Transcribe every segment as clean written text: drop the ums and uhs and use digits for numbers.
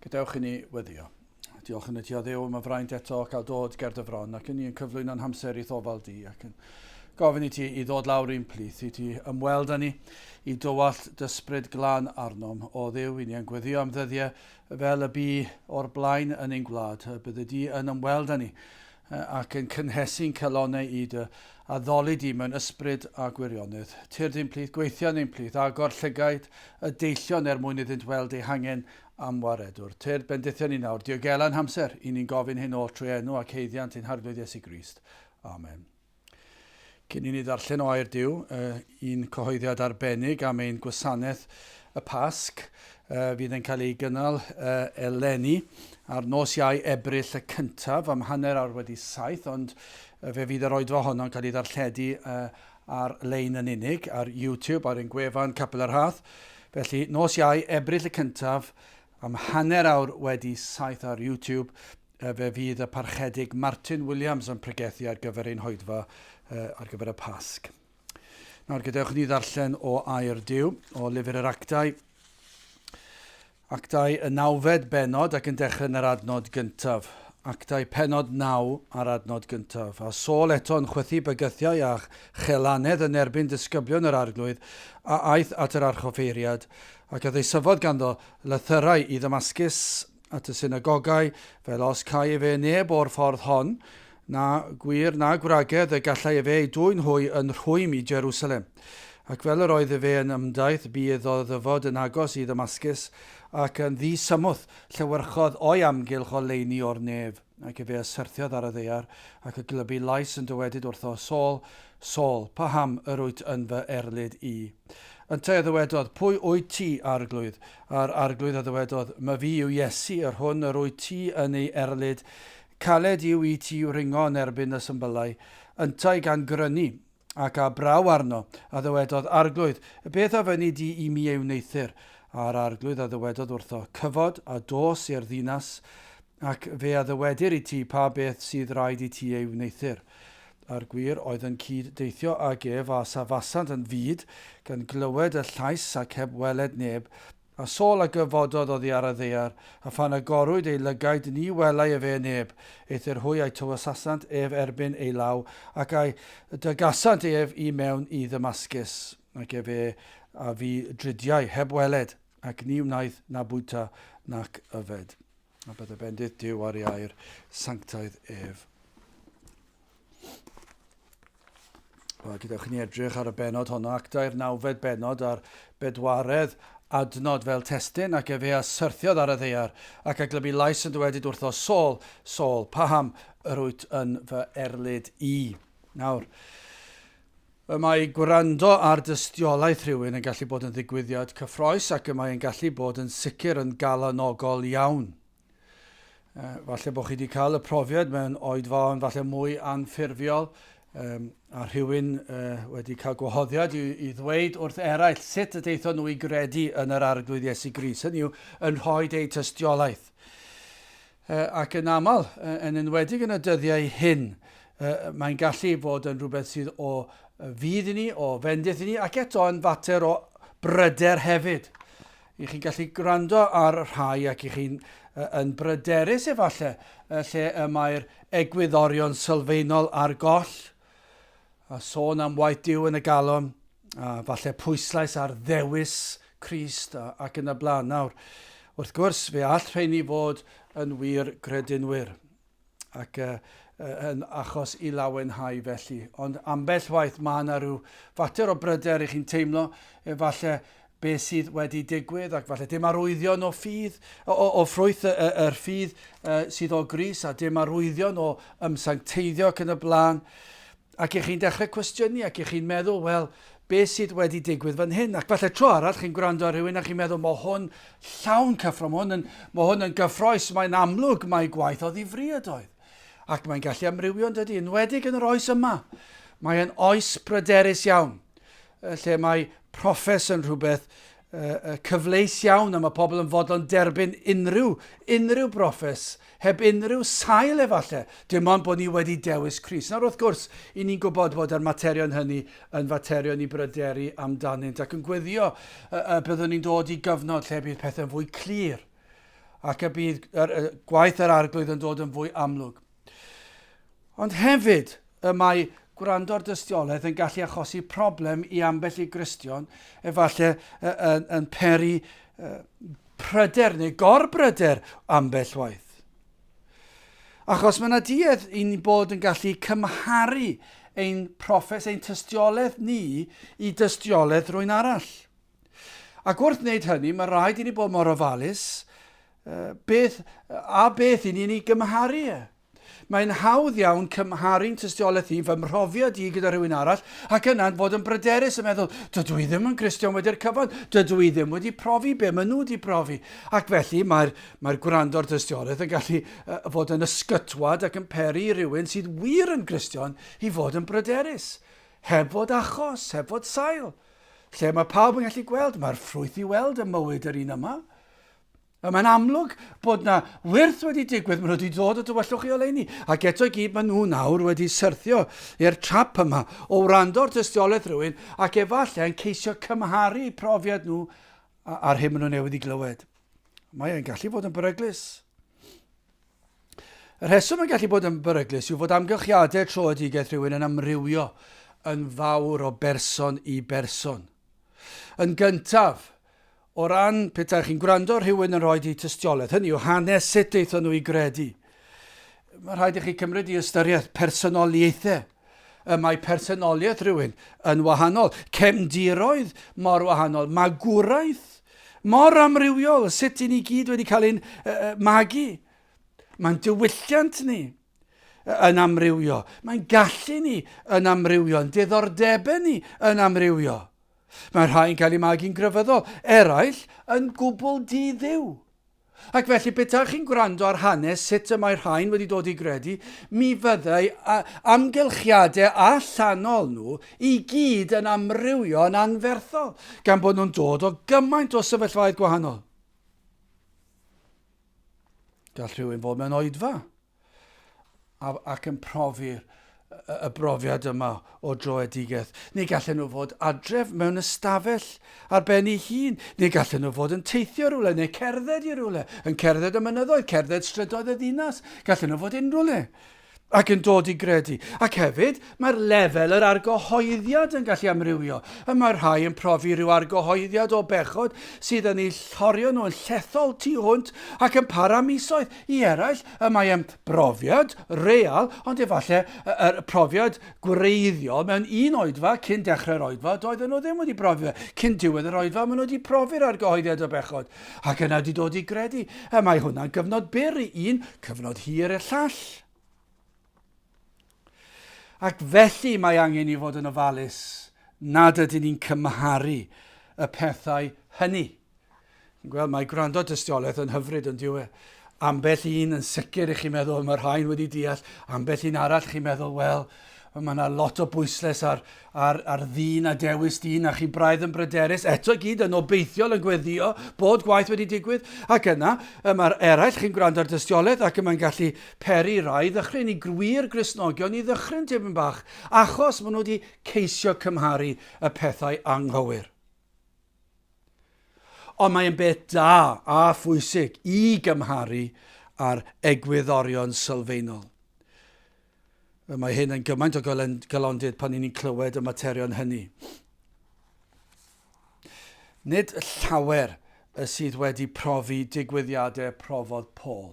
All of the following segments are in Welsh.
Gadewch i ni weddio. Diolch yn y ti o ddew am y fraint eto cael dod ger dy fron ac yn ni'n cyflwyno'n hamser i ddofal di ac yn gofyn i ti i ddod lawr i'n plith, i ti ymweld â ni, i dywallt dysbryd glân arnom o ddew i ni yn gweddio am ddyddiau fel y bu o'r blaen yn ein gwlad. Bydde di yn ymweld â ni ac yn cynhesu'n celonnau i dy addoli di mewn ysbryd a gwirionedd. Tyr di'n plith, gweithio ni'n plith, agor llygaid y deillion mwyn iddynt weld ei hangen am waredwr. Tyr bendithio ni nawr, diogelan hamser i ni'n gofyn hyn o trwy enw ac heiddiant ein harglwydd Iesu Grist. Amen. Cyn i ni ddarllen o air Duw, un cyhoeddiad arbennig am ein gwasanaeth y Pasg, fydd yn cael ei gynnal eleni ar nos Iau Ebrill y cyntaf am hanner awr wedi 7, ond fe fydd yr oedfa honno'n cael ei ddarlledu ar-lein yn unig, ar YouTube, ar ein gwefan Nghapel yr Rhath. Felly, nos Iau Ebrill y cyntaf am hanner awr wedi 7 ar YouTube, fe fydd y parchedig Martin Williams yn pregethu ar gyfer ein hoedfa ar gyfer y Pasg. Nawr, gadewch ni ddarllen o air Duw, o lyfr yr Actau. Actau y 9fed benod ac yn dechrau yn yr adnod gyntaf. Actau penod 9 ar adnod gyntaf. A Saul eto yn chwythu bygythiau a chelanedd yn erbyn disgyblion yr arglwydd a aeth at yr archoffeiriad ac oedd ei syfod ganddo lythyrau i Ddamascus at y synagogau fel os cael ei fe neb o'r ffordd hon na gwir na gwragedd y gallai e fe ei dwy'n hwy yn rhwym i Jerusalem. Ac fel yr oedd e fe yn ymdaeth, bydd o ddyfod yn agos i Ddamascus ac yn ddisymwth llywyrchodd o'i amgylch o leini o'r nef. Ac e fe asyrthiodd ar y ddeiar ac y glybu lais yn dywedyd wrtho, Saul, Saul, paham yr wyt yn fy erlyd i. Yntai y ddywedodd, pwy wyt ti arglwydd? A'r arglwydd y ddywedodd, my fi yw Iesu, yr hwn yr wyt ti yn ei erlyd. Caled yw i ti yw ringo yn erbyn y symbylau. Yntai gan grynu ac a braw arno, a ddywedodd arglwydd, beth a fyny di i mi yw neithir? A'r arglwydd a ddywedodd wrtho, cyfod a dos i'r ddinas, ac fe a ddywedir i ti pa beth sydd rhaid i ti yw neithir. A'r gwir oedd yn cyd deithio ag ef a safasant yn fyd, gan glywed y llais ac heb weled neb, a Saul a gyfododd oddi ar y ddeiar, a phan agorwyd ei lygaid ni welai e fe neb, eithir hwy a'i tywysasant ef erbyn ei law, ac a'i dygasant ef i mewn i Ddamascus, ac e fe a fi dridiau heb weled, ac ni wnaeth na bwyta nac yfed. A bydde bendith Duw ar ei air sanctaidd ef. Gydewch ni edrych ar y benod honno, Actau'r 9fed benod a'r bedwaredd adnod fel testyn ac e fe a syrthiodd ar y ddeiar ac a glybu lais yn dywedyd wrtho, Saul, Saul, paham yr wyt yn fy erlyd i. Nawr, mae gwrando ar dystiolaeth rhywun yn gallu bod yn ddigwyddiad cyffroes ac mae'n gallu bod yn sicr yn galanogol iawn. Falle bod chi wedi cael y profiad mewn oedfa yn falle mwy anffurfiol, a rhywun wedi cael gwahoddiad i ddweud wrth eraill sut y deithon nhw i gredu yn yr arglwydd Iesu Grist. Hynny yw, yn rhoi ei tystiolaeth. Ac yn aml, yn enwedig yn y dyddiau hyn, mae'n gallu fod yn rhywbeth sydd o fydd i ni, o fendith i ni, ac eto yn fater o bryder hefyd. I chi'n gallu gwrando ar rhai ac i chi'n yn bryderus efallai, lle mae'r egwyddorion sylfaenol ar goll, a sôn am waith Duw yn y galon, a falle pwyslais ar ddewis Crist ac yn y blaen. Nawr, wrth gwrs, fe all rheini fod yn wir credinwyr, ac yn achos i lawenhau felly. Ond ambell waith mae yna rhyw fater o bryder i chi'n teimlo, efallai beth sydd wedi digwydd, ac falle dim arwyddion o ffydd, o ffrwyth yr ffydd sydd o gris, a dim arwyddion o ymsancteiddio ac yn y blaen. Ac chi'n dechrau cwestiynu ac chi'n meddwl, wel, beth sydd wedi digwydd fan hyn? Ac falle tro arall chi'n gwrando ar rhywun a chi'n meddwl, mae hwn llawn cyffro, mae hwn yn gyffroes, mae'n amlwg, mae gwaith o ddifriad oedd. Ac mae'n gallu amrywio yn dydy, enwedig yn yr oes yma. Mae'n oes bryderus iawn, lle mae proffes yn rhywbeth cyfleus iawn a mae pobl yn fodlon derbyn unrhyw broffes, heb unrhyw sail efallai, dim ond bod ni wedi dewis Crist. Nawr wrth gwrs, i ni'n gwybod bod yr materion hynny yn faterion i bryderu amdanynt ac yn gweddio byddwn ni'n dod i gyfnod lle bydd pethau'n fwy clir. ac y bydd gwaith yr arglwydd yn dod yn fwy amlwg. Ond hefyd, mae gwrando'r dystiolaeth yn gallu achosi problem i ambell i Gristion, efallai yn peri pryder neu gorbryder ambell waith. Achos mae yna duedd i ni bod yn gallu cymharu ein tystiolaeth ni i dystiolaeth rhywun arall. Ac wrth wneud hynny, mae rhaid i ni bod mor ofalus beth i ni'n ei gymharu e. Mae'n hawdd iawn cymharu'n tystiolaeth i, fy mhrofiad i gyda rhywun arall, ac yna'n fod yn bryderus yn meddwl, dydw i ddim yn Gristion wedi'r cyfan, dydw i ddim wedi profi be maen nhw wedi profi. Ac felly mae'r gwrando'r tystiolaeth yn gallu fod yn ysgytwad ac yn peri i rhywun sydd wir yn Gristion i fod yn bryderus, heb fod achos, heb fod sail. Lle mae pawb yn gallu gweld, mae'r ffrwyth i weld y mywyd yr un yma. Mae'n amlwg bod na wyrth wedi digwydd, maen nhw wedi dod o dywyllwch i oleuni. Ac eto i gyd maen nhw nawr wedi syrthio i'r trap yma o wrando'r tystiolaeth rhywun ac efallai yn ceisio cymharu profiad nhw ar hyn maen nhw newydd i glywed. Mae'n gallu bod yn beryglus. Y rheswm yn gallu bod yn beryglus yw fod amgylchiadau troedigaeth rhywun yn amrywio yn fawr o berson i berson. Yn gyntaf, o ran pethau chi'n gwrando rhywun yn rhoi i tystiolaeth, hynny yw hanes sut eithon nhw i gredu. Mae rhaid i chi cymryd i ystyried personoliaethau. Mae personoliaeth rhywun yn wahanol. Cefndiroedd mor wahanol. Magwraeth mor amrywiol. Sut i ni gyd wedi cael ein magu. Mae'n diwylliant ni yn amrywio. Mae'n gallu ni yn amrywio. Diddordebau ni yn amrywio. Mae rhai'n cael ei magu'n grefyddol, eraill yn gwbl di-dduw. Ac felly, beth chi'n gwrando ar hanes sut y mae'r rhain wedi dod i gredu, mi fyddai amgylchiadau allanol nhw i gyd yn amrywio yn anferthol, gan bod nhw'n dod o gymaint o sefyllfaoedd gwahanol. Gall rhywun fod mewn oedfa ac yn profi'r y brofiad yma o droedigaeth. Neu gallen nhw fod adref mewn ystafell ar ben ei hun. Neu gallen nhw fod yn teithio rhywle, neu cerdded i rhywle. Yn cerdded y mynyddoedd, cerdded strydoedd y ddinas. Gallen nhw fod unrhyw le. Ac yn dod i gredu. Ac hefyd, mae'r lefel yr argyhoeddiad yn gallu amrywio. Mae'r rhai yn profi rhyw argyhoeddiad o bechod sydd yn ei llorio nhw yn llethol tu hwnt ac yn para misoedd. I eraill, mae yn brofiad real, ond efallai y profiad gwreiddiol mewn un oedfa cyn dechrau'r oedfa, doedden nhw ddim wedi profi. Cyn diwedd yr oedfa, maen nhw wedi profi'r argyhoeddiad o bechod. Ac yna wedi dod i gredu. Mae hwnna'n gyfnod byr i un, cyfnod hir y llall. Ac felly mae angen i fod yn ofalus nad ydyn ni'n cymharu y pethau hynny. Wel, mae gwrando dystiolaeth yn hyfryd yn diwedd. Ambell un yn sicr i chi meddwl mae'r rhain wedi deall, ambell un arall chi'n meddwl, wel, mae yna lot o bwysles ar ddyn a dewis dyn a chi braidd yn bryderus. Eto gyd yn obeithiol yn gweddio bod gwaith wedi digwydd. Ac yna, mae'r eraill chi'n gwrando ar dystiolaeth ac yma'n gallu peri rai ddechrau'n i gwir Gristnogion i ddechrau'n tipyn bach, achos maen nhw wedi ceisio cymharu y pethau anghywir. Ond mae'n beth da a phwysig i gymharu ar egwyddorion sylfaenol. Mae hyn yn gymaint o galondyd pan ni'n clywed y materion hynny. Nid llawer sydd wedi profi digwyddiadau profodd Paul.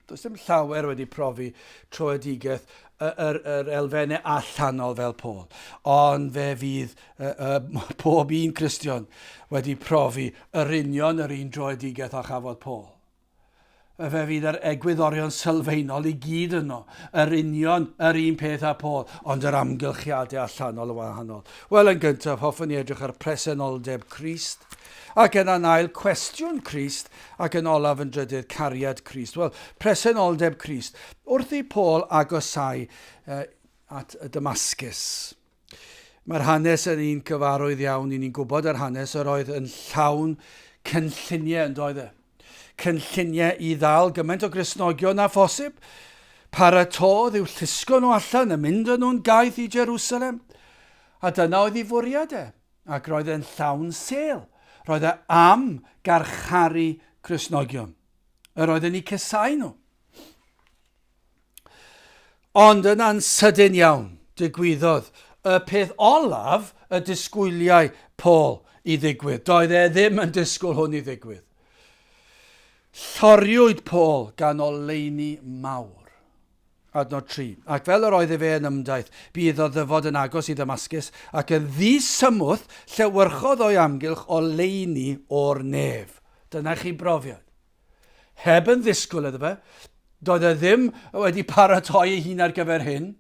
Does dim llawer wedi profi troedigaeth yr elfennau allanol fel Paul. Ond fe fydd pob un Cristion wedi profi yr union yr un troedigaeth a chafodd Paul. Fe fydd yr egwyddorion sylfaenol i gyd yno, yr union, yr un peth a Paul, ond yr amgylchiadau allanol y wahanol. Wel, yn gyntaf, hoffwn ni edrych ar presenoldeb Crist, ac yn ail cwestiwn Crist, ac yn olaf yn drydydd cariad Crist. Wel, presenoldeb Crist. Wrth i Paul agosau at Damascus. Mae'r hanes yn un cyfarwydd iawn, ni'n gwybod yr hanes yr oedd yn llawn cynlluniau yn doedd e. Cynlluniau i ddal gymaint o Gristnogion a phosib. Paratodd i'w llusgo nhw allan a mynd â nhw'n gaeth i Jerusalem. A dyna oedd ei fwriad e. Ac roedd e'n llawn sêl. Roedd e am garcharu Gristnogion. yr oedden ni cysau nhw. Ond yna'n sydyn iawn, digwyddodd y peth olaf y disgwyliau Paul i ddigwydd. Doedd e ddim yn disgwyl hwn i ddigwydd. Lloriwyd Paul gan oleuni mawr. Adnod 3. Ac fel yr oedd fe yn ymdaith, bydd o ddyfod yn agos i Damascus, ac yn ddisymwth llywyrchodd o'i amgylch oleuni o'r nef. Dyna chi brofiad. Heb yn ddisgwyl iddo fe, doedd e ddim wedi paratoi ei hun ar gyfer hyn.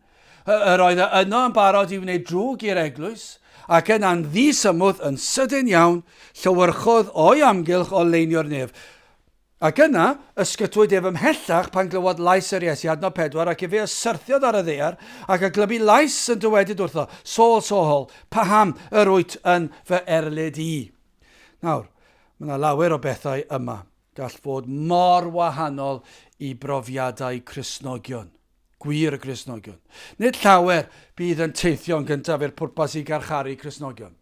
Yr oedd e yno yn barod i wneud drwg i'r eglwys, ac yna'n ddisymwth yn sydyn iawn, llywyrchodd o'i amgylch oleuni o'r nef. Ac yna, ysgytwyd ef ymhellach pan glywod lais yr Iesu, adnod 4, ac efe ysyrthiodd ar y ddaear, ac a glybu lais yn dywedyd wrtho, Saul, Saul, paham yr wyt yn fy erlyd i. Nawr, mae yna lawer o bethau yma, gall fod mor wahanol i brofiadau Cristnogion, gwir y Cristnogion. Nid llawer bydd yn teithio'n gyntaf i'r pwrpas i garcharu Cristnogion.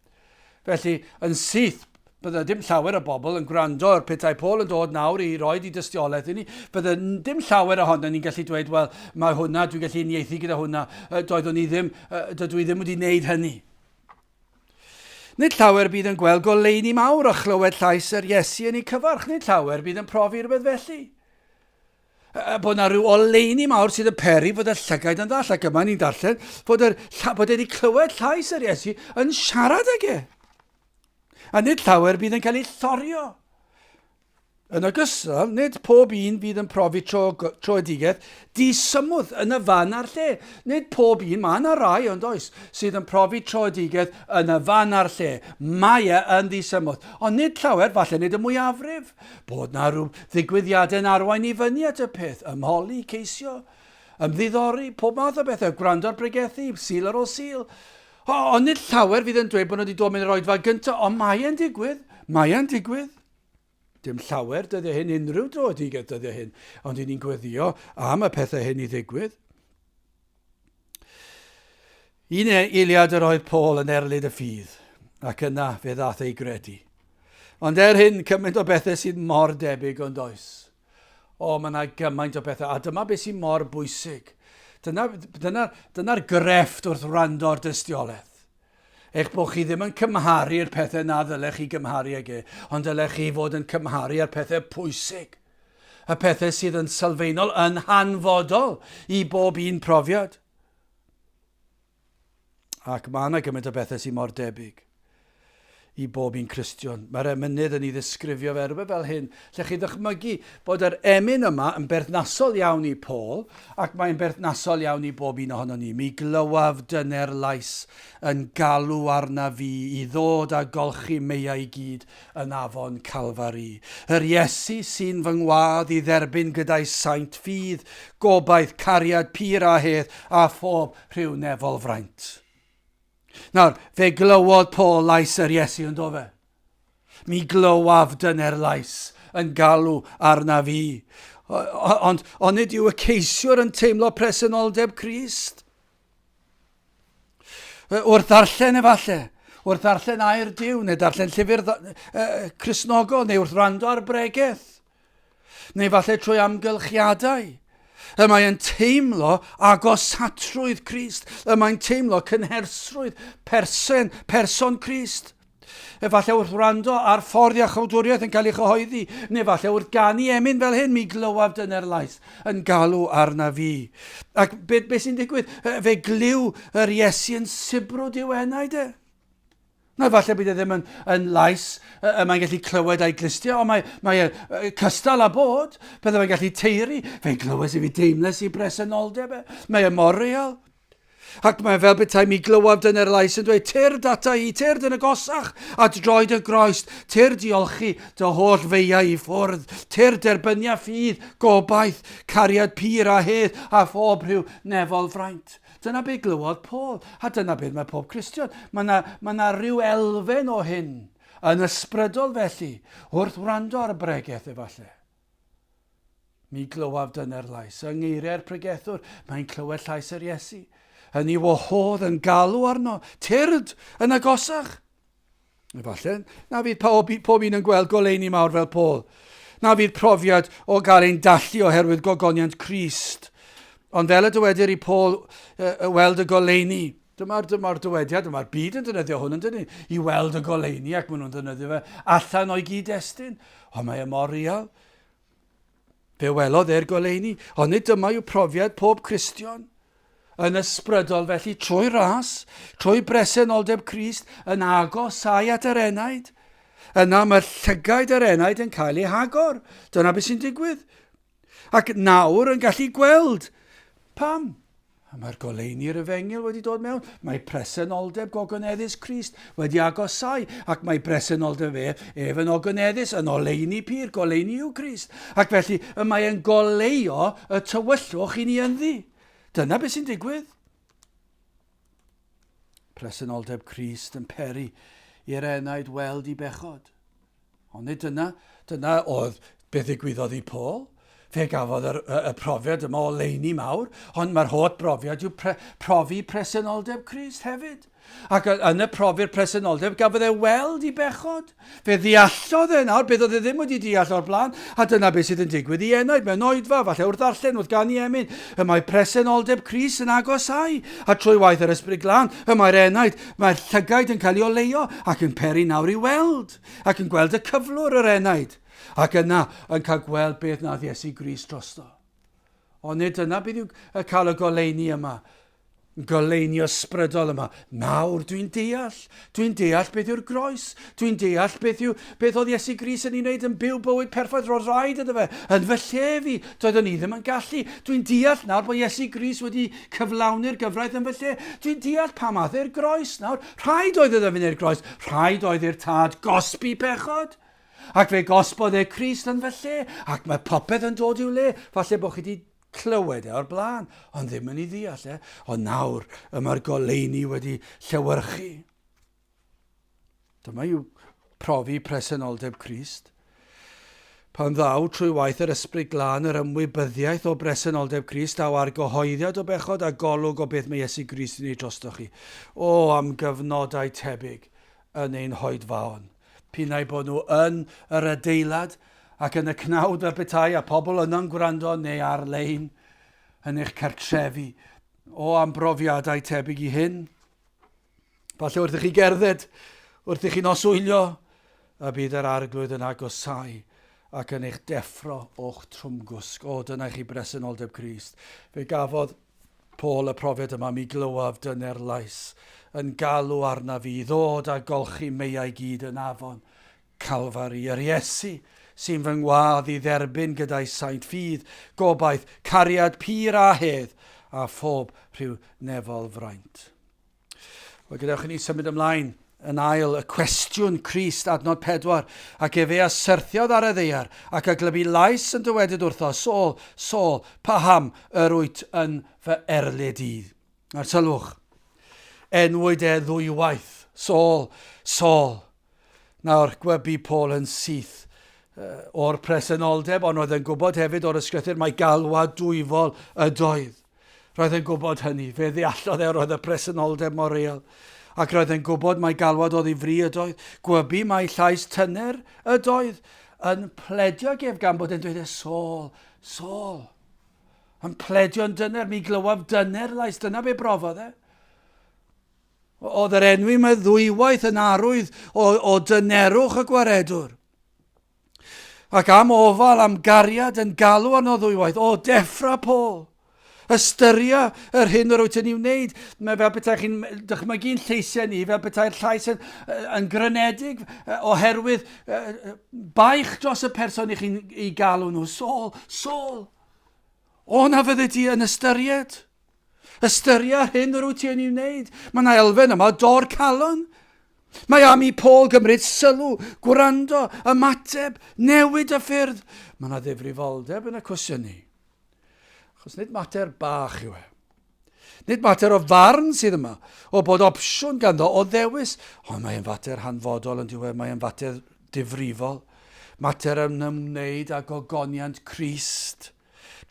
Felly, yn syth, bydde dim llawer o bobl yn gwrando ar petai Paul yn dod nawr i roed i dystiolaeth i ni. Bydde dim llawer ohono ni'n gallu dweud, wel, mae hwnna, dwi'n gallu uniaethu gyda hwnna, dydw i ddim wedi wneud hynny. Nid llawer bydd yn gweld goleuni mawr o chlywed llais yr Iesu yn ei cyfarch. Nid llawer bydd yn profi rhywbeth felly. Bod yna rhyw oleuni mawr sydd yn peri fod y llygaid yn ddall, ac yma ni'n darllen bod wedi clywed llais yr Iesu yn siarad ag e. A nid llawer bydd yn cael ei thorio. Yn ogystal, nid pob un bydd yn profi troedigaeth disymwdd yn y fan ar lle. Nid pob un, mae yna rai ond oes, sydd yn profi troedigaeth yn y fan ar lle. Mae e yn disymwdd. Ond nid llawer, falle nid y mwyafrif. Bod na rhyw ddigwyddiadau yn arwain i fyny at y peth. Ymholi, ceisio, ymddiddori, pob math o bethau. Gwrando'r bregethu, sil ar ôl sil. Ond nid llawer fydd yn dweud bod nhw wedi dod mewn yr oedfa gyntaf, ond mae e'n digwydd. Dim llawer dyddiau hyn, unrhyw droedigaeth dyddiau hyn, ond ni'n gweddio am y pethau hyn i ddigwydd. Un eiliad yr oedd Paul yn erlyd y ffydd, ac yna fe ddath ei gredu. Ond hyn, cymaint o bethau sydd mor debyg ond oes. Mae yna gymaint o bethau, a dyma beth sy'n mor bwysig. Dyna'r grefft wrth wrando'r dystiolaeth. Eich bod chi ddim yn cymharu'r pethau na ddylech chi gymharu ag e, ond dylech chi fod yn cymharu ar pethau pwysig. Y pethau sydd yn sylfaenol, yn hanfodol i bob un profiad. Ac mae yna gymaint o bethau sy'n mor debyg i bob un Cristion. Mae'r emynydd yn ei ddisgrifio fe rhywbeth fel hyn, lle chi ddychmygu bod yr emyn yma yn berthnasol iawn i Paul, ac mae'n berthnasol iawn i bob un ohono ni. Mi glywaf dyner lais yn galw arna fi i ddod a golchi meiau i gyd yn afon Calfari. Yr Iesu sy'n fy ngwadd i dderbyn gyda'i saint ffydd, gobaith, cariad, pur a hedd a phob rhyw nefol fraint. Nawr, fe glywodd Paul lais yr Iesu yn do fe. Mi glywaf dyner lais yn galw arna fi. Ond nid yw y ceisiwr yn teimlo presenoldeb Crist? Wrth ddarllen efallai, wrth ddarllen air Duw, neu darllen llyfr Cristnogol, neu wrth rando ar bregeth, neu falle trwy amgylchiadau. Mae'n teimlo agosatrwydd Crist. Mae'n teimlo cynhersrwydd person Crist. Efallai wrth wrando ar ffordd iachawdwriaeth yn cael ei chyhoeddi, neu efallai wrth ganu emyn fel hyn, mi glywaf dyner lais yn galw arna fi. Ac beth sy'n digwydd? Fe gliw yr Iesu yn sibrw diwennau de. Na, falle bydd e ddim yn lais, mae'n gallu clywed a'i glistio, ond mae cystal a bod, byddai mae'n gallu teiri, fe glywes i fi deimles i bresenoldeb, mae mor real. Ac mae fel bethau mi glywaf dyna'r lais yn dweud, tyr data i, tyr dyn y gosach, a droed y groes, tyr diolchi dy holl feiau i ffwrdd, tyr derbynia ffydd, gobaith, cariad pur a hedd, a phob rhyw nefol fraint. Dyna be glywodd Paul, a dyna beth mae pob Cristion. Mae yna rhyw elfen o hyn yn ysbrydol felly, wrth wrando ar y bregeth efallai. Mi glywaf dyna'r lais. Yng ngeiriau'r pregethwr, mae'n clywed llais yr Iesu. Yn ei wahodd yn galw arno, tyrd yn agosach. Efallai, na fydd pob un yn gweld goleuni mawr fel Paul. Na fydd profiad o gael ein dallu oherwydd gogoniant Crist. Ond fel y dywedir i Paul weld y goleini, dyma'r dywediad, dyma'r byd yn dynyddio hwn yn dynnu, i weld y goleini ac maen nhw'n dynyddio fe allan o'i gyd-destun. Ond mae mor real. Fe welodd e'r goleini, ond nid dyma yw profiad pob Cristion. Yn ysbrydol felly trwy ras, trwy bresenoldeb Crist yn agosau at yr enaid. Yna mae'r llygaid yr enaid yn cael ei hagor. Dyna beth sy'n digwydd. Ac nawr yn gallu gweld. Pam? Mae'r goleini'r efengil wedi dod mewn. Mae presenoldeb gogoneddus Crist wedi agosau ac mae presenoldeb efn ogoneddus yn oleini pyr, goleini yw Crist. Ac felly mae e'n goleio y tywyllwch i ni ynddi. Dyna beth sy'n digwydd. Presenoldeb Crist yn peri i'r enaid weld i bechod. Ond nid dyna oedd beth ddigwyddodd i Paul. Fe gafodd y profiad yma o leini mawr, ond mae'r holl brofiad yw profi presenoldeb Crist hefyd. Ac yn y profi'r presenoldeb gafodd e weld i bechod. Fe ddeallodd e nawr, beth oedd e ddim wedi deall o'r blaen, a dyna beth sydd yn digwydd i enaid. Mewn oedfa, falle wrth ddarllen, wrth gan i emyn, y mae presenoldeb Crist yn agosau. A trwy waith yr ysbryd glân, y mae'r enaid, mae'r llygaid yn cael ei oleio ac yn peri nawr i weld, ac yn gweld y cyflwr yr enaid. Ac yna yn cael gweld beth nath Iesu Grist drosto. Ond nid yna bydd yw cael y goleini yma, goleini ysbrydol yma. Nawr dwi'n deall beth yw'r groes. Dwi'n deall beth oedd Iesu Grist yn ei wneud yn byw bywyd perffaith roedd rhaid iddo fe. Yn fy lle fi, doeddwn i ddim yn gallu. Dwi'n deall nawr bod Iesu Grist wedi cyflawni'r gyfraith yn fy lle. Dwi'n deall pa math i'r groes nawr. Rhaid oedd iddo fy'n i'r groes. Rhaid oedd i'r tad gosbi pechod. Ac fe gosbodd e Crist yn fy lle, ac mae popeth yn dod i'w le. Falle bod chi wedi clywed o'r blaen, ond ddim yn ei ddeall. Ond nawr, mae'r goleini wedi llewyrchu. Dyma yw profi presenoldeb Crist. Pan ddaw trwy waith yr ysbryd glân yr ymwybyddiaeth o presenoldeb Crist daw ar gyhoeddiad o bechod a golwg o beth mae Iesu Grist yn ei drostoch chi. Am gyfnodau tebyg yn ein hoedfaon. Pinnau bod nhw yn yr adeilad ac yn y cnawd y betai a pobl yna'n gwrando neu ar-lein yn eich cartrefi. Am brofiadau tebyg i hyn. Falle wrth i chi gerdded, wrth i chi noswylio, y bydd yr arglwydd yn agosau ac yn eich deffro o'ch trwmgwsg. Dyna chi presenoldeb Crist. Fe gafodd Paul y profiad yma mi glywaf dyne'r lais yn galw arna fi ddod a golchi meiau gyd yn afon Calfari. Yr Iesu sy'n fy ngwadd i dderbyn gyda'i saint ffydd, gobaith, cariad pur a hedd a phob rhyw nefol fraint. Wel, gadewch ni symud ymlaen yn ail y cwestiwn Crist adnod 4 ac efe asyrthiodd ar y ddeiar ac a glybu lais yn dywedyd wrtho, Saul, Saul, paham yr wyt yn fy erlyd i. A'r sylwch, enwyd e ddwywaith, Saul, Saul. Nawr, gwybu Paul yn syth o'r presenoldeb, ond roedd yn gwybod hefyd o'r ysgrythur mae galwad dwyfol ydoedd. Roedd yn gwybod hynny, fe ddeallodd e roedd y presenoldeb mor real. Ac roedd yn gwybod mae galwad o ddifri ydoedd. Gwybu mae llais tyner ydoedd yn pledio gef gan bod e'n dweud Saul, Saul. Yn pledio'n dyner, mi glywaf dyner lais, dyna be brofodd e. Oedd yr enwi mae ddwywaith yn arwydd o dynerwch y gwaredwr. Ac am ofal, am gariad yn galw arno ddwywaith, deffra Paul. Ystyria yr hyn yr wyt yn i'w wneud. Mae fel bethau chi'n dychmygu'n lleisiau ni, fel bethau'r llais yn grynedig, oherwydd baich dros y person i chi'n ei galw nhw. Saul, Saul. Na fydde ti yn ystyried. Ystyria hyn yr wyt yn i'w wneud. Mae yna elfen yma dor calon. Mae am i Paul gymryd sylw, gwrando, ymateb, newid y ffyrdd. Mae yna ddifrifoldeb yn y cwestiynu. Achos nid mater bach yw e. Nid mater o farn sydd yma, o bod opsiwn ganddo o ddewis. Ond mae'n fater hanfodol yn diwedd, mae'n fater difrifol. Mater yn ymwneud ag ogoniant Crist.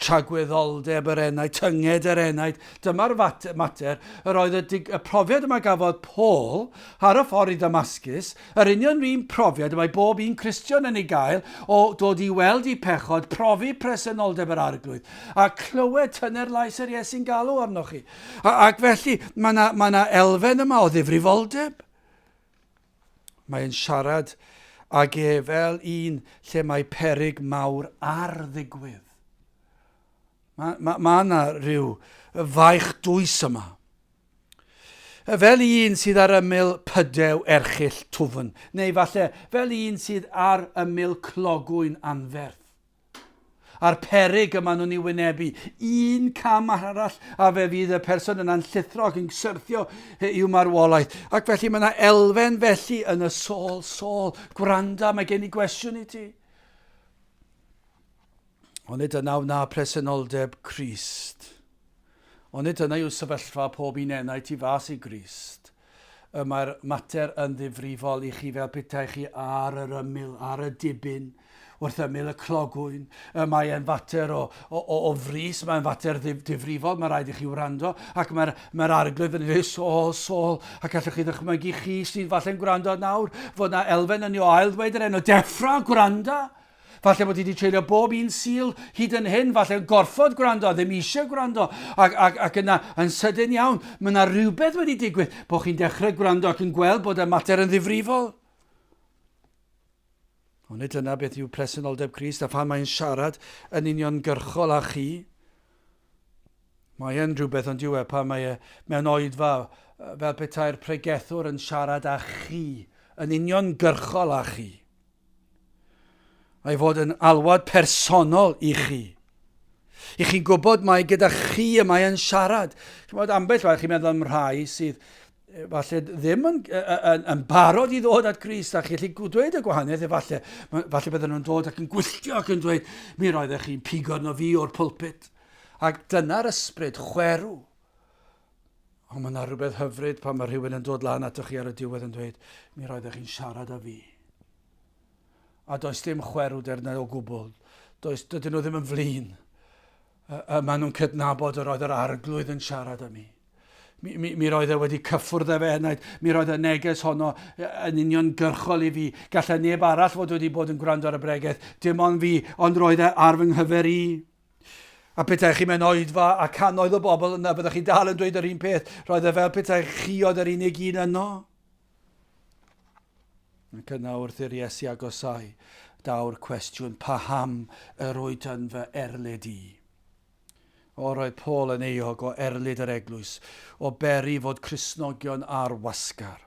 tragwyddoldeb yr enaid, tynged yr enaid. Dyma'r mater, yr oedd y profiad yma gafodd Paul ar y ffordd i Damascus, yr union un profiad mae bob un Cristion yn ei gael o dod i weld i pechod, profi presenoldeb yr arglwydd, a clywed tynnu'r lais yr Iesu'n galw arnoch chi. Ac felly, mae yna elfen yma o ddifrifoldeb. Mae'n siarad ag fel un lle mae peryg mawr ar ddigwydd. Mae yna rhyw faich dwys yma. Fel un sydd ar ymyl pydew erchill twfn, neu falle fel un sydd ar ymyl clogwyn anferth. A'r peryg yma nhw'n ei wynebu, un cam arall a fe fydd y person yna'n llithro ac yn syrthio i'w marwolaeth. Ac felly mae yna elfen felly yn y Saul, gwranda, mae gen i gwestiwn i ti. Ond dyna wna presenoldeb Crist. Ond dyna yw sefyllfa pob un enaid tu fas i Grist. Mae'r mater yn ddifrifol i chi fel petai chi ar yr ymyl, ar y dibyn, wrth ymyl y clogwyn. Mae'n fater o frys, mae'n fater difrifol, mae'n rhaid i chi wrando, ac mae'r arglwydd yn dweud, Saul, ac allwch chi ddychmygu chi sydd falle'n gwrando nawr, fod yna elfen yn ei ail ddweud yr enw, deffra gwranda. Falle bod ti wedi treulio bob un sil hyd yn hyn, falle'n gorffod gwrando, ddim eisiau gwrando, ac yna yn sydyn iawn, mae yna rhywbeth wedi digwydd, bod chi'n dechrau gwrando ac yn gweld bod y mater yn ddifrifol. Ond dyna beth yw presenoldeb Crist, a pan mae'n siarad yn uniongyrchol â chi, mae'n rhywbeth ond diwedd pan mae mewn oedfa fel petai'r pregethwr yn siarad â chi, yn uniongyrchol â chi. Mae fod yn alwad personol i chi. I chi'n gwybod mae gyda chi y mae yn siarad. Ambell waith chi'n meddwl am rhai sydd falle ddim yn barod i ddod at Grist, a chi'n gallu dweud y gwahaniaeth, falle bydden nhw'n dod ac yn gwylltio ac yn dweud, mi roeddech chi'n pigo arno fi o'r pulpit. Ac dyna'r ysbryd, chwerw. Ond mae yna rhywbeth hyfryd pan mae rhywun yn dod lan atoch chi ar y diwedd yn dweud, mi roeddech chi'n siarad â fi. A does dim chwerw derna o gwbl. Dydyn nhw ddim yn flin. Maen nhw'n cydnabod yr oedd yr arglwydd yn siarad â mi. Mi roedd e wedi cyffwrdd e fe enaid, mi roedd y neges honno yn uniongyrchol i fi. Gallai neb arall fod wedi bod yn gwrando ar y bregaeth, dim ond fi, ond roedd e ar fy nghyfer i. A petai chi mewn oedfa a cannoedd o bobl yna, byddwch chi dal yn dweud yr un peth, roedd e fel petai chi oedd yr unig un yno. Ac yna wrth i'r Iesu agosau, daw'r cwestiwn, paham yr oed yn fy erlyd i. O roedd Paul yn eog o erlyd yr eglwys, o beri fod Cristnogion ar wasgar.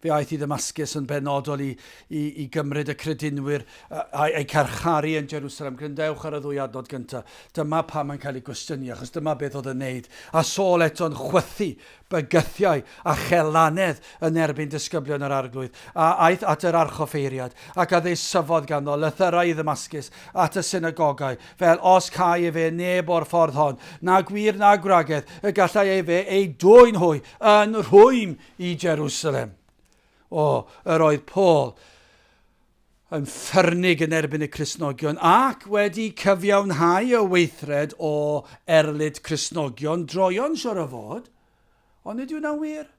Fe aeth i Damascus yn benodol i gymryd y credinwyr a'i carcharu yn Jerusalem. Gryndewch ar y ddwy adnod gyntaf. Dyma pam mae'n cael ei gwestiynu, achos dyma beth oedd yn wneud. A Saul eto'n chwythu bygythiau a chelanedd yn erbyn disgyblion yr arglwydd. A aeth at yr archoffeiriad, ac a syfodd ganddo lythyrau i Damascus at y synagogau, fel os cael ei fe neb o'r ffordd hon, na gwir na gwragedd, y gallai ei fe ei dwy'n hwy yn rhwym i Jerusalem. Yr oedd Paul yn ffyrnig yn erbyn y Cristnogion ac wedi cyfiawnhau y weithred o erlyd Cristnogion droion siwr o fod. Ond ydy hwnna'n wir?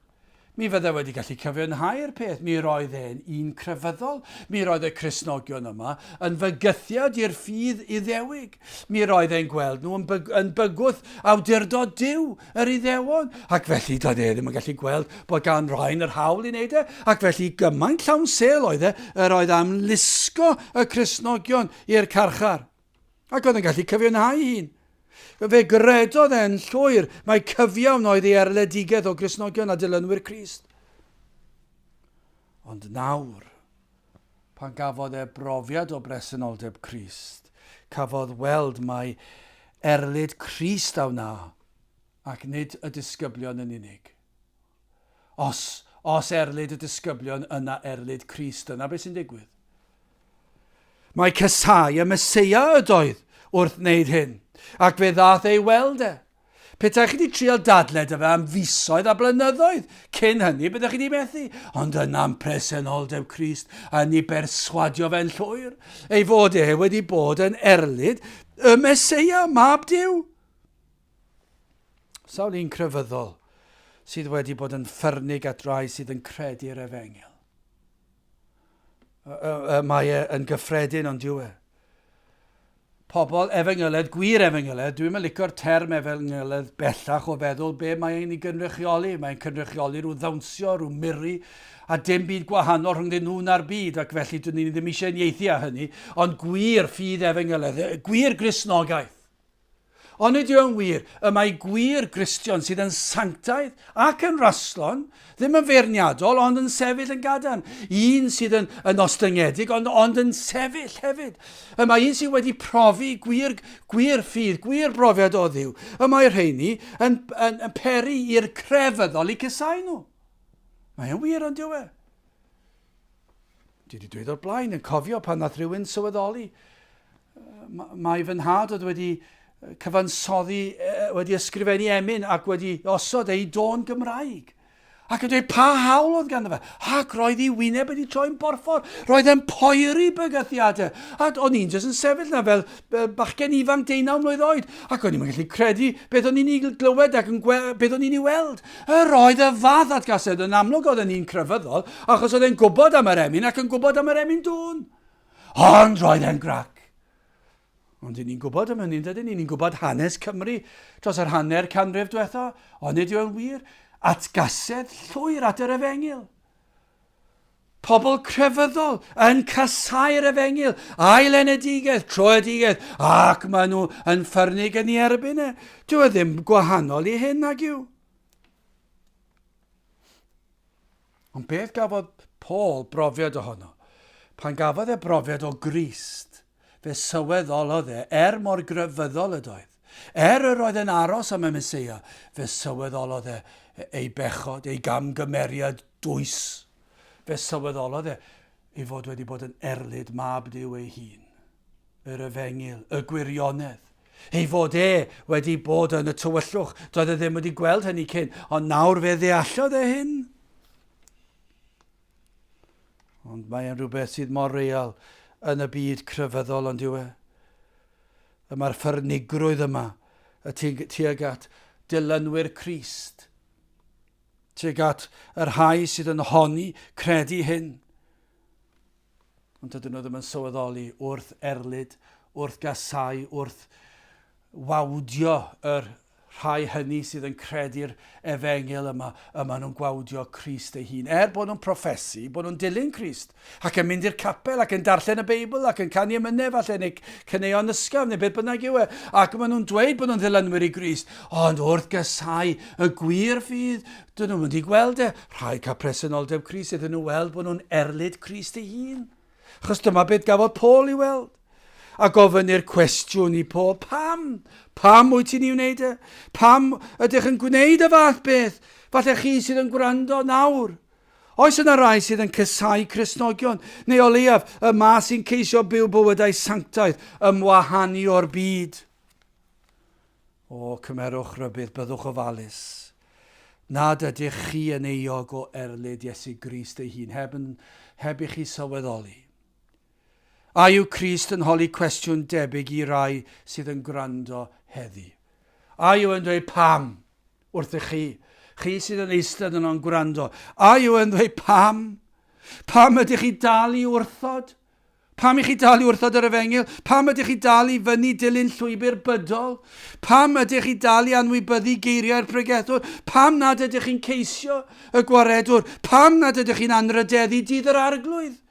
Mi fydde wedi gallu cyfiawnhau'r peth. Mi roedd e'n un crefyddol. Mi roedd y Cristnogion yma yn fygythiad i'r ffydd Iddewig. Mi roedd e'n gweld nhw yn bygwth awdurdod Duw yr Iddewon. Ac felly doedd e ddim yn gallu gweld bod gan rhain yr hawl i wneud e. Ac felly gymaint llawn sel oedd e, yr oedd am lusgo y Cristnogion i'r carchar. Ac oedd e'n gallu cyfiawnhau hun. Fe gredodd e'n llwyr mae cyfiawn oedd ei erledigedd o Gristnogion a dilynwyr Crist. Ond nawr, pan gafodd e brofiad o bresenoldeb Crist, cafodd weld mae erlyd Crist a wna, ac nid y disgyblion yn unig. Os erlyd y disgyblion yna erlyd Crist, yna beth sy'n digwydd. Mae cysau y Meseia ydoedd wrth wneud hyn. Ac fe ddath ei weld e. Petai chi wedi trial dadled y fe am fisoedd a blynyddoedd. Cyn hynny, byddwch chi wedi methu. Ond yna'n presenoldeb Crist a ni berswadio fe'n llwyr. Ei fod e wedi bod yn erlyd y Meseia, mab Duw. Sawl un crefyddol sydd wedi bod yn ffyrnig at rai sydd yn credu'r Efengil. Mae yn gyffredin ond diw e. Pobl efengyled, gwir efengyled, dwi'n licio'r term efengyled bellach o feddwl be mae'n ei gynrychioli. Mae'n cynrychioli rhyw ddawnsio, rhyw miri, a dim byd gwahanol rhwng nhw na'r byd, ac felly dyn ni ddim eisiau nieithu â hynny, ond gwir ffydd efengyled, gwir Gristnogaeth. Ond ydy o'n wir, y mae gwir Gristion sydd yn sanctaidd ac yn rastlon, ddim yn feirniadol, ond yn sefyll yn gadarn. Un sydd yn ostyngedig, ond yn sefyll hefyd. Y mae un sydd wedi profi gwir ffydd, gwir brofiad o Dduw. Y mae'r rheini yn peri i'r crefyddol i cysau nhw. Mae'n wir ond diw e. Dwi wedi dweud o'r blaen, yn cofio pan nath rhywun sylweddoli. Mae fy nhad oedd wedi cyfansoddi, wedi ysgrifennu emyn ac wedi osod ei dôn Gymraeg. Ac yn dweud pa hawl oedd ganddo fe. Ac roedd ei wyneb wedi troi'n borffor. Roedd e'n poeri bygythiadau. A o'n i'n jyst yn sefyll na fel bachgen ifanc 19 mlwydd oed. Ac o'n i'n gallu credu beth o'n i'n ei glywed ac beth o'n i'n ei weld. Roedd y fath atgasedd yn amlwg oedd yn un crefyddol achos oedd e'n gwybod am yr emyn ac yn gwybod am yr emyn dôn. Ond roedd e'n grac. Ond ni'n gwybod am hynny, dydyn ni'n gwybod hanes Cymru dros yr hanner canrif diwetha, ond ydy o'n wir, atgasedd llwyr at yr Efengil. Pobl crefyddol yn casau'r Efengil, ailenedigaeth, troedigaeth, ac maen nhw yn ffyrnig yn ei erbyn e. Dwi ddim gwahanol i hyn ag yw. Ond beth gafodd Paul brofiad ohono? Pan gafodd e brofiad o Grist, fe sylweddolodd e, mor grefyddol ydoedd. Yr oedd yn aros am y Meseia, fe sylweddolodd e ei bechod, ei gamgymeriad dwys. Fe sylweddolodd e ei fod wedi bod yn erlyd mab Duw ei hun. Yr Efengil, y gwirionedd. Ei fod wedi bod yn y tywyllwch, doedd e ddim wedi gweld hynny cyn, ond nawr fe ddeallodd e hyn. Ond mae'n rhywbeth sydd mor real yn y byd crefyddol ond yw e. Mae'r ffyrnigrwydd yma tuag at dilynwyr Crist. Tuag at yr rhai sydd yn honni credu hyn. Ond dydyn nhw ddim yn sylweddoli wrth erlyd, wrth gasau, wrth wawdio yr rhai hynny sydd yn credu'r Efengil yma nhw'n gwawdio Crist ei hun. Bod nhw'n proffesu, bod nhw'n dilyn Crist, ac yn mynd i'r capel, ac yn darllen y Beibl, ac yn canu emynau falle, neu cyneuon ysgaf, neu beth bynnag yw e. Ac maen nhw'n dweud bod nhw'n ddilynwyr i Grist, ond wrth gysau y gwir ffydd, dyn nhw'n mynd i gweld e. Rhai cael presenoldeb Crist, ydyn nhw'n weld bod nhw'n erlyd Crist ei hun. Achos dyma beth gafodd Paul i weld. A gofyn i'r cwestiwn i Paul, pam? Pam wyt ti'n ei wneud e? Pam ydych yn gwneud y fath beth? Falle chi sydd yn gwrando nawr. Oes yna rai sydd yn cysau Cristnogion, neu o leiaf y ma sy'n ceisio byw bywydau sanctaidd ymwahanu o'r byd. O, cymerwch rybydd, byddwch ofalus. Nad ydych chi yn euog o erlyd Iesu Grist ei hun, heb i chi sylweddoli. A yw Crist yn holi cwestiwn debyg i rai sydd yn gwrando heddi? A yw yn dweud pam wrthych chi sydd yn eistedd yn o'n gwrando? A yw yn dweud pam? Pam ydych chi dal i wrthod? Pam ydych chi dal i wrthod yr Efengil? Pam ydych chi dal i fyny dilyn llwybr bydol? Pam ydych chi dal i anwybyddu geiriau'r pregethwr? Pam nad ydych chi'n ceisio y gwaredwr? Pam nad ydych chi'n anrydeddu dydd yr arglwydd?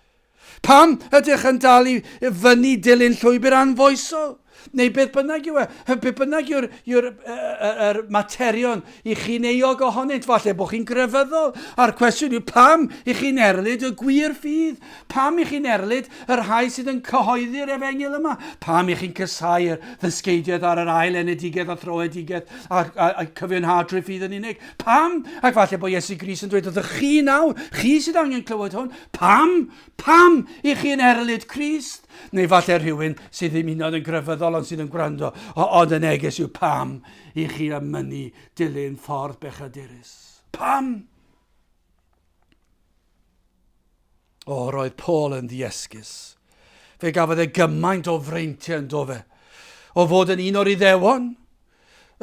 Pam ydych yn dal i fyny dilyn llwybr anfoesol? Neu beth bynnag yw e? Beth bynnag yw'r materion i chi'n euog ohonynt, falle bod chi'n grefyddol. A'r cwestiwn yw pam i chi'n erlyd y gwir ffydd? Pam i chi'n erlyd yr rhai sydd yn cyhoeddi'r Efengil yma? Pam i chi'n cysau'r ddysgeidiaeth ar yr ail enedigaeth a throedigaeth a cyfiawnhadru ffydd yn unig? Pam? Ac falle bod Iesu Grist yn dweud, ydych chi nawr, chi sydd angen clywed hwn, pam i chi'n erlyd Crist? Neu falle rhywun sydd ddim hyd yn grefyddol ond sydd yn gwrando, ond yn neges yw pam i chi ymynu dilyn ffordd bechadurus. Pam? Roedd Paul yn ddiesgus. Fe gafodd e gymaint o freintiau yn do fe. o fod yn un o'r Iddewon.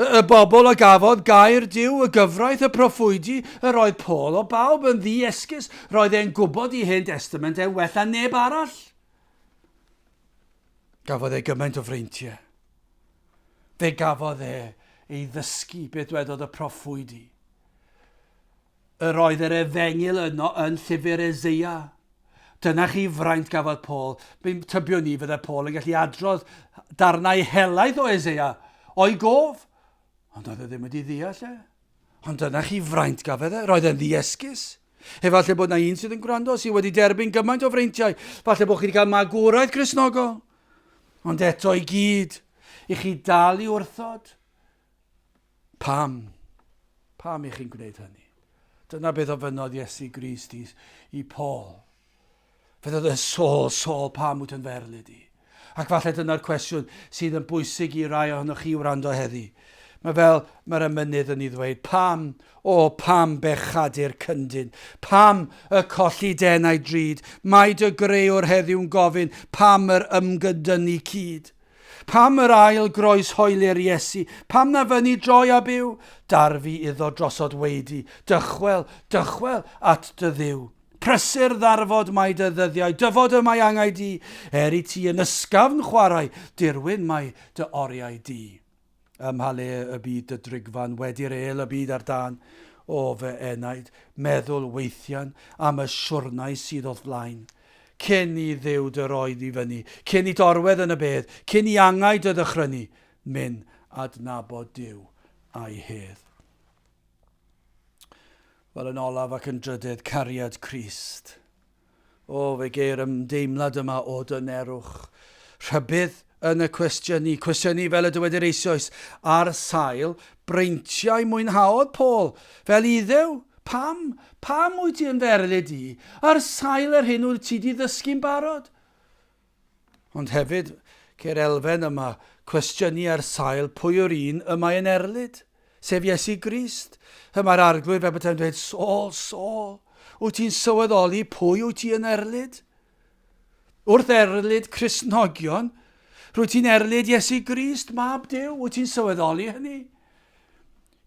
Y bobl a gafodd gair Duw, y gyfraith, y proffwydi, y roedd Paul o bawb yn ddi-esgus, roedd e'n gwybod i Hen Testament e wella neb arall. Gafodd e gymaint o freintiau. Fe gafodd e ei ddysgu beth wedodd y proffwydi. Roedd yr efengil yno yn llyfr Eseia. Dyna chi fraint gafodd Paul. Mi'n tybio ni fydde Paul yn gallu adrodd darnau helaeth o Eseia o'i gof. Ond oedd e ddim wedi ddeall e. Ond dyna chi fraint gafodd e. Roedd e'n ddi-esgus. Efallai bod na un sydd yn gwrando sydd wedi derbyn gymaint o freintiau. Falle bod chi wedi cael magwraeth Cristnogol. Ond eto i gyd, i chi dal i wrthod. Pam? Pam i chi'n gwneud hynny? Dyna beth o fynodd Iesu Grist i Paul. Fe oedd y Saul, pam wyt yn ferlyd i? Ac falle dyna'r cwestiwn sydd yn bwysig i rai ohonoch chi wrando heddi. Mae fel mae'r ymynydd yn ei ddweud, pam bechadur cyndyn, pam y colli denau drud, mae dy grewr heddiw'n gofyn, pam yr ymgydynnu cyd. Pam yr ail groes hoeli'r Iesu, pam na fyny droi a byw, darfu iddo drosod weidi, dychwel at dy ddiw. Prysur ddarfod mae dy ddyddiau, dyfod y mae angau di, i ti yn ysgafn chwarae, dirwyn mae dy oriau di. Ymhalu y byd y drigfan, wedi'r el y byd ar dan, o fy enaid, meddwl weithian am y siwrnau sydd o'th flaen. Cyn i ddiw dy roedd i fyny, cyn i dorwedd yn y bedd, cyn i angau dy ddychrynu, mynd adnabod Duw a'i hedd. Wel yn olaf ac yn drydydd, cariad Crist. O, fe geir ymdeimlad yma o dy nerwch. Rhybydd yn y cwestiynu fel y dywedir eisoes, ar sail, breintiau mwynhaodd Paul, fel iddew, pam wyt ti yn ferlyd i, ar sail yr hyn wyt ti di ddysgu'n barod. Ond hefyd, ceir elfen yma, cwestiynu ar sail pwy o'r un y mae yn erlyd, sef Iesu Grist. Mae'r arglwydd fel bod e'n dweud, Saul, wyt ti'n sylweddoli pwy wyt ti yn erlyd? Wrth erlyd Cristnogion, rwyt ti'n erlyd Iesu Grist, mab Duw, wyt ti'n sylweddoli hynny?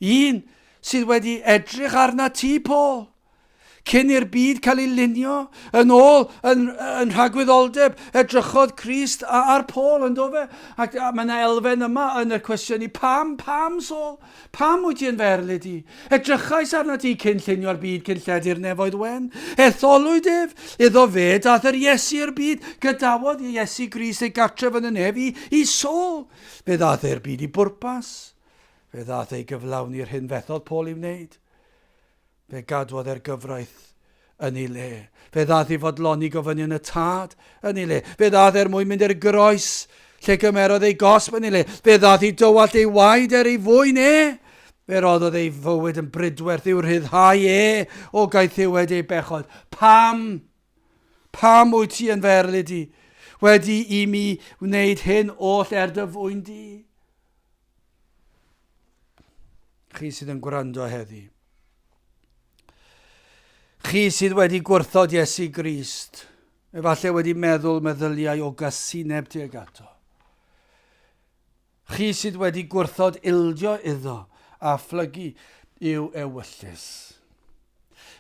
Un sydd wedi edrych arna ti, Paul, cyn i'r byd cael ei lunio, yn ôl yn rhagwyddoldeb, edrychodd Crist ar Paul yn dofe. Ac mae yna elfen yma yn y cwestiwn i, pam, Saul? Pam wyt ti yn ferlyd i? Edrychais arna ti cyn llunio'r byd cyn lledu'r nefoedd wen? Etholwyd ef, iddo fe dath yr Iesu i'r byd, gydawodd i Iesu Grist ei gartref yn y nef i Saul. Fe dath e'r byd i bwrpas. Fe dath ei gyflawni'r hyn fethodd Paul i wneud. Fe gadwodd e'r gyfraith yn ei le. Fe ddath i fodloni gofynu yn y tad yn ei le. Fe ddath mwyn mynd i'r groes lle gymerodd ei gosb yn ei le. Fe ddath i dywallt ei waed ei fwy ne. Fe roddodd ei fywyd yn brydwerth i'w rhyddhau o gaeth ddiwed ei bechod. Pam wyt ti yn ferlyd i? Wedi i mi wneud hyn oll dy fwyn di? Chi sydd yn gwrando heddi. Chi sydd wedi gwrthod Iesu Grist, efallai wedi meddwl meddyliau o gasineb tuag ato. Chi sydd wedi gwrthod ildio iddo a phlygu i'w ewyllus.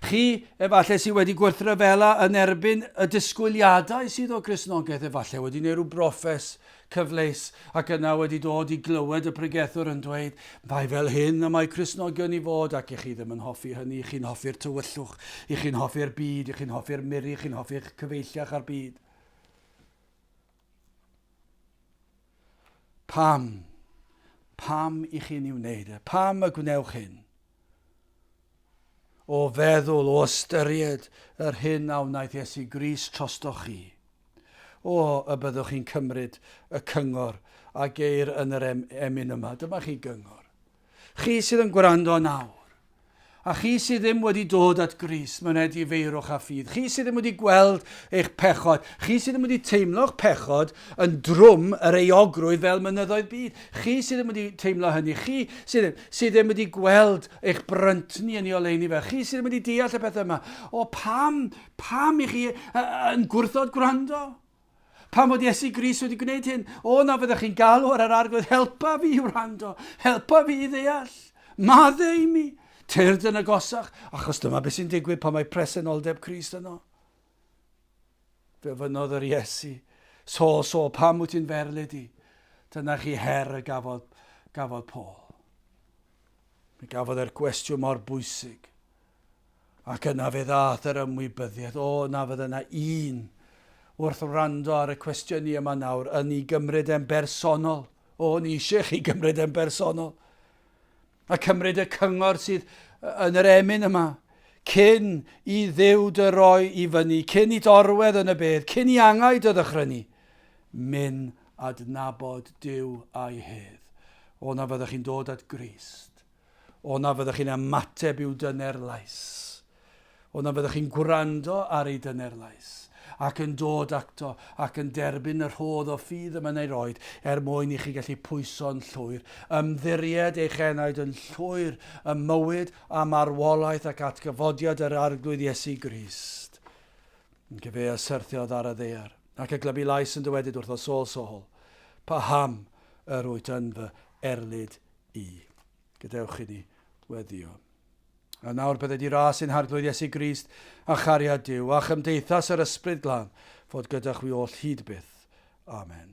Chi, efallai sydd wedi gwrthryfela yn erbyn y disgwyliadau sydd o Gristnogaeth, efallai wedi gwneud rhyw broffes cyfleus ac yna wedi dod i glywed y pregethwr yn dweud, mae fel hyn y mae Cristnogion i fod, ac i chi ddim yn hoffi hynny, i chi'n hoffi'r tywyllwch, i chi'n hoffi'r byd, i chi'n hoffi'r miri, i chi'n hoffi'r cyfeilliach ar byd. Pam i chi'n i'w wneud e? Pam y gwnewch hyn? O feddwl, o ystyried yr hyn a wnaeth Iesu Grist trostoch chi. O, y byddwch chi'n cymryd y cyngor a geir yn yr emyn yma. Dyma chi gyngor. Chi sydd yn gwrando nawr. A chi sydd ddim wedi dod at Grist, myned i feirwch a ffydd. Chi sydd ddim wedi gweld eich pechod. Chi sydd ddim wedi teimlo'ch pechod yn drwm yr eogrwydd fel mynyddoedd byd. Chi sydd ddim wedi teimlo hynny. Chi sydd ddim wedi gweld eich bryntni yn ei oleuni fe. Chi sydd ddim wedi deall y beth yma. O, pam i chi yn gwrthod gwrando? Pam oedd Iesu Grist wedi gwneud hyn? O na fyddech chi'n galw ar yr arglwydd, helpa fi wrando, helpa fi i ddeall. Madde i mi, tyrd yn agosach, achos dyma beth sy'n digwydd pan mae presenoldeb Crist yno. Fe fynodd yr Iesu, Sol, pam wyt ti'n ferlyd i? Dyna chi her y gafodd Paul. Mi gafodd e'r gwestiwn mor bwysig. Ac yna fe ddath yr ymwybyddiaeth. O, na fydd yna un wrth wrando ar y cwestiynu yma nawr yn ei gymryd yn bersonol. O, ni eisiau chi gymryd yn bersonol. A cymryd y cyngor sydd yn yr emyn yma. Cyn i Dduw dy roi i fyny, cyn i dorwedd yn y bedd, cyn i angaid y ddychrynnu. Mynd adnabod Duw a'i hedd. O na fyddech chi'n dod at Grist. O na fyddech chi'n ymateb i'w dyner lais. O na fyddech chi'n gwrando ar ei dyner lais. Ac yn dod acto, ac yn derbyn yr hodd o ffydd yma neu roed, mwyn i chi gallu pwyso'n llwyr. Ymddiried eich enaid yn llwyr, y mywyd a marwolaeth ac atgyfodiad yr arglwydd Iesu Grist. Yn gyfe a syrthiodd ar y ddear, ac y glybu lais yn dywedyd wrth o Sol. Paham yr wyt yn fy erlyd i. Gadewch i ni weddio. A nawr bydde di ras yn harglwydd Iesu Grist a chariad Duw a chymdeithas yr ysbryd glân fod gyda chwi oll hyd byth. Amen.